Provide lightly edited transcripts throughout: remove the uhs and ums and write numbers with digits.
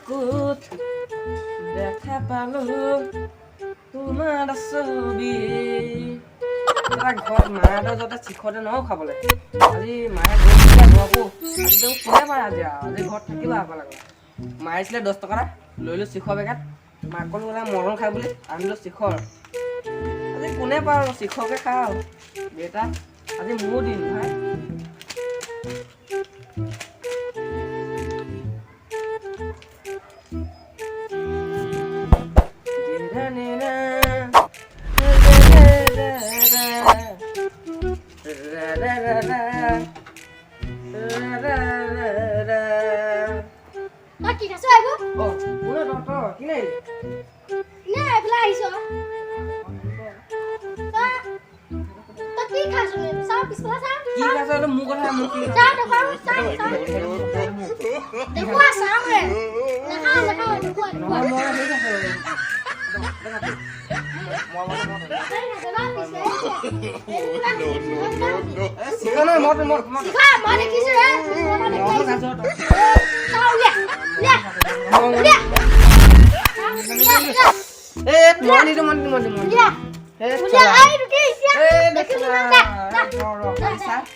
চকুত দেখা পালো তোমাৰ ছবি ঘৰত মাহঁতৰ যতে চিখতে নহও খাবলৈ আজি মায়ে গৈছিলে ঘৰকো আজি তেওঁ কোনে পায় আজি ঘৰত থাকিবা আকৌ লাগে মাৰিছিলে 10 টকা লৈ লো চিখৰ বেগাত মাক ক'লো বোলে মৰম খাই বুলি আনিলো চিখৰ আজি কোনে পায় চিখৰকে খাওঁ দেউতা আজি মোৰ দিন ভাই কি খাইছ আইবো ও কোনে ডক্টৰ কি নাই নে এফলা আইছো তা কি খাইছ নে সাউ পিছলা সাউ কি খাইছ তো মুখ কথা মুখ কি যা দেখো দেখো সাউ রে দেখা দেখো নহয় মই হেই খাইছ সিখনৰ মত সিখা মই দেখিছো ৰে মই খাইছ সাউ লে এ মনি লে হে বুঝা আই রুটি ইসিয়া দেখি না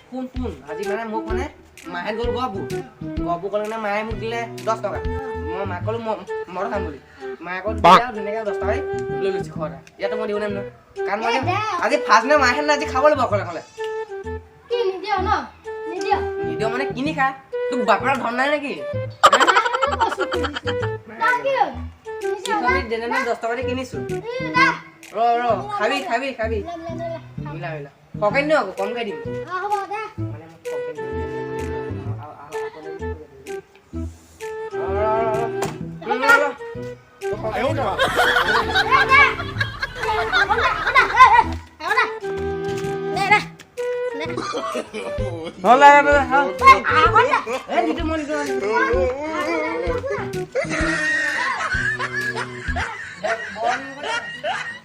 শুন আজি মানে মোক মানে মাহে গ'ল গবু ক'লে না মায়ে মোক দিলে 10 টকা মই মাক ক'লো মৰ খাম বুলি মায়ে ক'ল দিয়া ধুনীয়াকৈ 10 টকাই লৈ লৈছি খৰা ইয়াতে মই দিও নাই কাৰণ মই আজি ফাৰ্ষ্ট নে মাহে না আজি খাব লাগিব ক'লে কি নিদিও ন নিদিও মানে কিনি খা তোক বাপৰা ধন নাই নেকি কিনি দেনে 10 টকা দি কিনিছো ৰ খাবি মিলা পকাই ন কমকৈ দিম হ'ব দে মানে মোক কমকৈ দিম